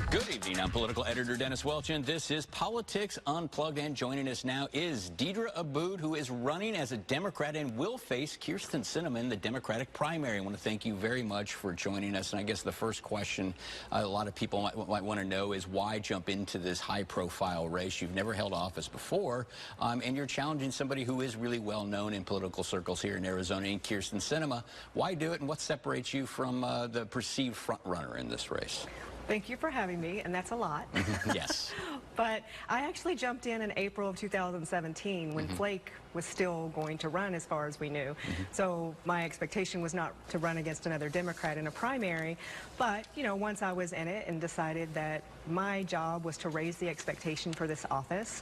Good evening. I'm political editor Dennis Welch, and this is Politics Unplugged. And joining us now is Deedra Abboud, who is running as a Democrat and will face Kyrsten Sinema in the Democratic primary. I want to thank you very much for joining us. And I guess the first question a lot of people might want to know is why jump into this high-profile race? You've never held office before, and you're challenging somebody who is really well-known in political circles here in Arizona, in Kyrsten Sinema. Why do it, and what separates you from the perceived front-runner in this race? Thank you for having me, and that's a lot. Yes. But I actually jumped in April of 2017 when Flake was still going to run as far as we knew. So my expectation was not to run against another Democrat in a primary. But, you know, once I was in it and decided that my job was to raise the expectation for this office,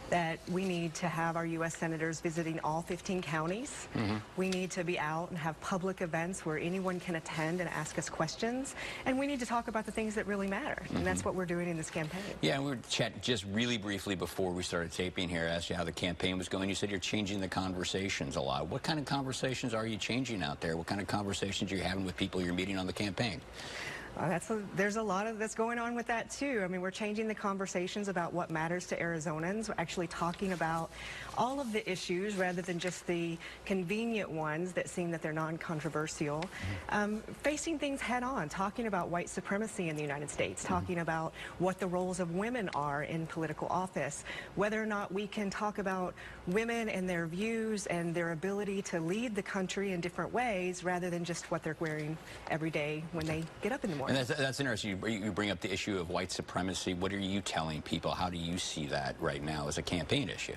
that we need to have our U.S. senators visiting all 15 counties. We need to be out and have public events where anyone can attend and ask us questions. And we need to talk about the things that really matter. And that's what we're doing in this campaign. Yeah, and we were chatting just really briefly before we started taping here, asked you how the campaign was going. You said you're changing the conversations a lot. What kind of conversations are you changing out there? What kind of conversations are you having with people you're meeting on the campaign? There's a lot of that's going on with that too. I mean, we're changing the conversations about what matters to Arizonans. We're actually talking about all of the issues rather than just the convenient ones that seem that they're non-controversial. Facing things head on, talking about white supremacy in the United States, talking about what the roles of women are in political office, whether or not we can talk about women and their views and their ability to lead the country in different ways rather than just what they're wearing every day when they get up in the morning. And that's interesting. You bring up the issue of white supremacy. What are you telling people? How do you see that right now as a campaign issue?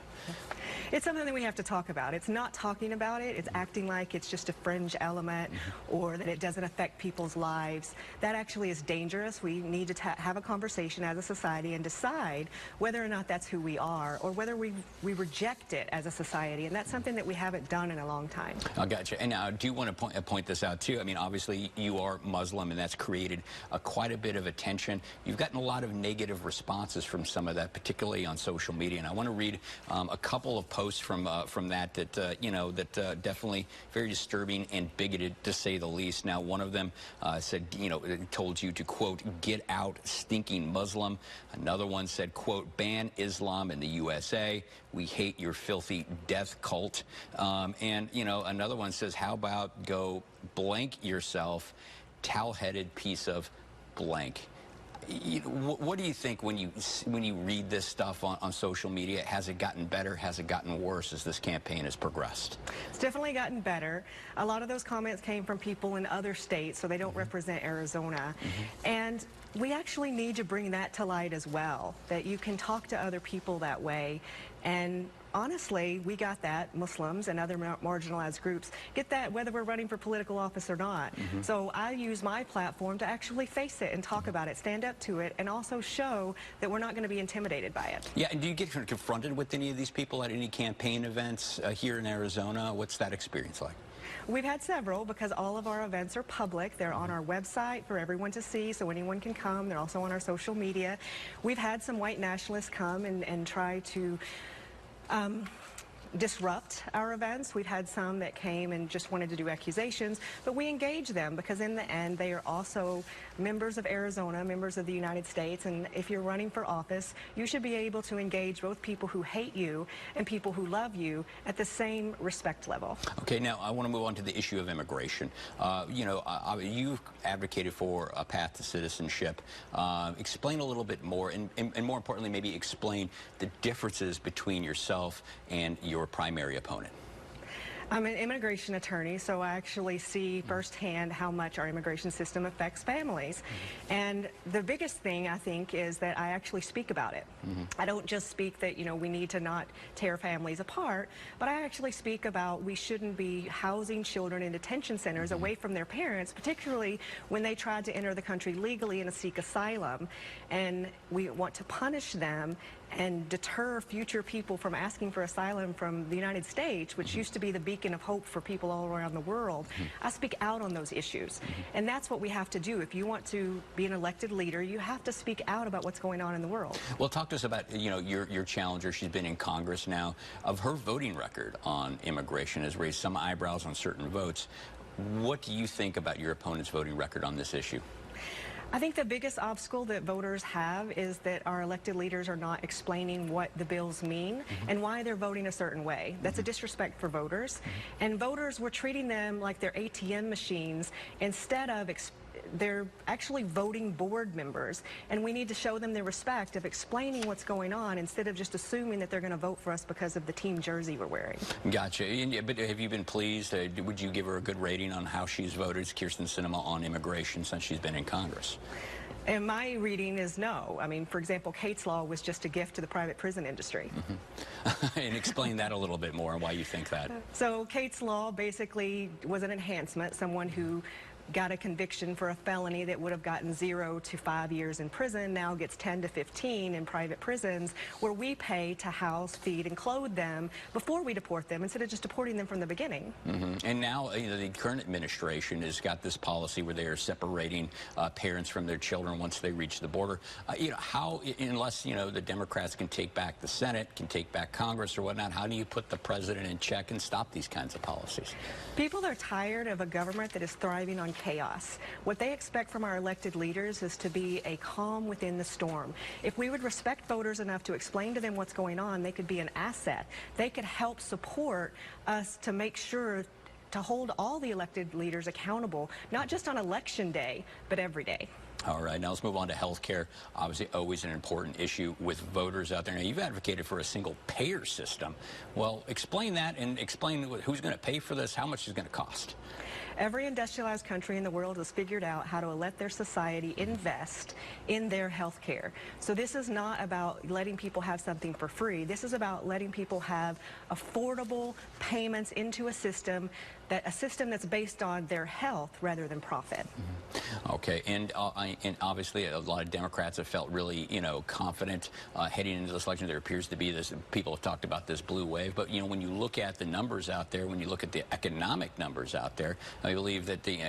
It's something that we have to talk about. It's not talking about it. It's acting like it's just a fringe element or that it doesn't affect people's lives. That actually is dangerous. We need to have a conversation as a society and decide whether or not that's who we are or whether we reject it as a society. And that's something that we haven't done in a long time. I gotcha. And now I do want to point this out too. I mean, obviously you are Muslim, and that's created quite a bit of attention. You've gotten a lot of negative responses from some of that, particularly on social media. And I want to read a couple of posts from that you know, that definitely very disturbing and bigoted, to say the least. Now, one of them said, you know, told you to, quote, get out, stinking Muslim. Another one said, quote, ban Islam in the USA. We hate your filthy death cult. And, you know, another one says, how about go blank yourself, towel-headed piece of blank. What do you think when you read this stuff on social media? Has it gotten better? Has it gotten worse as this campaign has progressed? It's definitely gotten better. A lot of those comments came from people in other states, so they don't represent Arizona. And we actually need to bring that to light as well, that you can talk to other people that way. And honestly, we got that, Muslims and other marginalized groups get that whether we're running for political office or not. So I use my platform to actually face it and talk about it, stand up to it, and also show that we're not going to be intimidated by it. Yeah, and do you get confronted with any of these people at any campaign events here in Arizona? What's that experience like? We've had several because all of our events are public. They're on our website for everyone to see, so anyone can come. They're also on our social media. We've had some white nationalists come and try to disrupt our events. We've had some that came and just wanted to do accusations, but we engage them because in the end they are also members of Arizona, members of the United States, and if you're running for office, you should be able to engage both people who hate you and people who love you at the same respect level. Okay, now I want to move on to the issue of immigration. You know, you've advocated for a path to citizenship. Explain a little bit more, and more importantly, maybe explain the differences between yourself and your primary opponent. I'm an immigration attorney, so I actually see firsthand how much our immigration system affects families. And the biggest thing, I think, is that I actually speak about it. I don't just speak that, you know, we need to not tear families apart, but I actually speak about we shouldn't be housing children in detention centers away from their parents, particularly when they tried to enter the country legally and seek asylum. And we want to punish them and deter future people from asking for asylum from the United States, which used to be the beacon of hope for people all around the world. I speak out on those issues, and that's what we have to do. If you want to be an elected leader, you have to speak out about what's going on in the world. Well, talk to us about, you know, your challenger. She's been in Congress now. Of her voting record on immigration has raised some eyebrows on certain votes. What do you think about your opponent's voting record on this issue? I think the biggest obstacle that voters have is that our elected leaders are not explaining what the bills mean and why they're voting a certain way. That's a disrespect for voters. And voters, we're treating them like they're ATM machines instead of they're actually voting board members, and we need to show them the respect of explaining what's going on instead of just assuming that they're going to vote for us because of the team jersey we're wearing. Gotcha. But have you been pleased? Would you give her a good rating on how she's voted, Kirsten Sinema, on immigration since she's been in Congress? And my reading is no. I mean, for example, Kate's Law was just a gift to the private prison industry. And explain that a little bit more and why you think that. So Kate's Law basically was an enhancement. Someone who got a conviction for a felony that would have gotten 0 to 5 years in prison now gets 10 to 15 in private prisons, where we pay to house, feed, and clothe them before we deport them instead of just deporting them from the beginning. And now the current administration has got this policy where they are separating parents from their children once they reach the border. How, unless the Democrats can take back the Senate, can take back Congress or whatnot, how do you put the president in check and stop these kinds of policies? People are tired of a government that is thriving on chaos. What they expect from our elected leaders is to be a calm within the storm. If we would respect voters enough to explain to them what's going on, they could be an asset. They could help support us to make sure to hold all the elected leaders accountable, not just on election day, but every day. All right, now let's move on to health care. Obviously, always an important issue with voters out there. Now, you've advocated for a single payer system. Well, explain that and explain who's going to pay for this, how much it's going to cost. Every industrialized country in the world has figured out how to let their society invest in their health care. So this is not about letting people have something for free. This is about letting people have affordable payments into a system that's based on their health rather than profit. Okay, and obviously a lot of Democrats have felt really, confident heading into this election. There appears to be this, people have talked about this blue wave, but when you look at the numbers out there, when you look at the economic numbers out there, I believe that the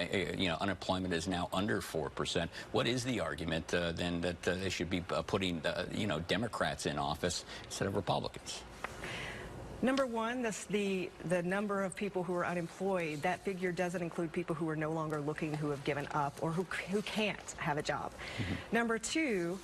unemployment is now under 4%. What is the argument then that they should be putting Democrats in office instead of Republicans? Number one, the number of people who are unemployed, that figure doesn't include people who are no longer looking, who have given up, or who can't have a job. Number two,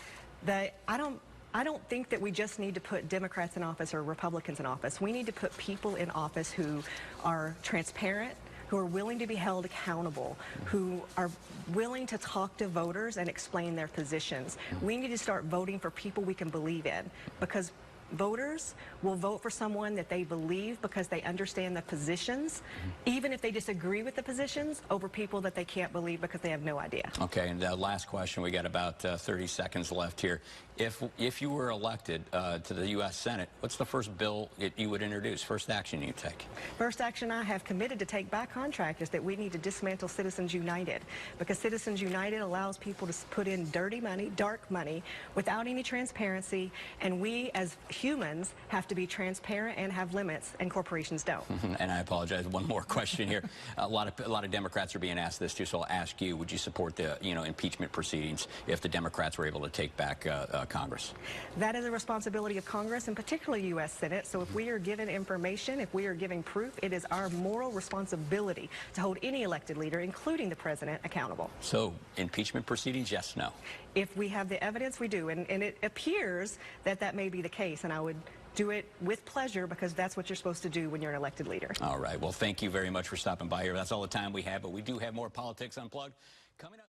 I don't think that we just need to put Democrats in office or Republicans in office. We need to put people in office who are transparent, who are willing to be held accountable, who are willing to talk to voters and explain their positions. We need to start voting for people we can believe in, because voters will vote for someone that they believe because they understand the positions, even if they disagree with the positions, over people that they can't believe because they have no idea. Okay, and last question, we got about 30 seconds left here. If you were elected to the U.S. Senate, what's the first bill that you would introduce, first action you'd take? First action I have committed to take back contract is that we need to dismantle Citizens United, because Citizens United allows people to put in dirty money, dark money, without any transparency, and we as humans have to be transparent and have limits, and corporations don't. And I apologize, one more question here. A lot of Democrats are being asked this too, so I'll ask you, would you support the impeachment proceedings if the Democrats were able to take back Congress? That is a responsibility of Congress, and particularly U.S. Senate. So if we are given information, if we are giving proof, it is our moral responsibility to hold any elected leader, including the president, accountable. So impeachment proceedings, yes, no? If we have the evidence, we do. And it appears that may be the case, and I would do it with pleasure, because that's what you're supposed to do when you're an elected leader. All right. Well, thank you very much for stopping by here. That's all the time we have, but we do have more Politics Unplugged coming up.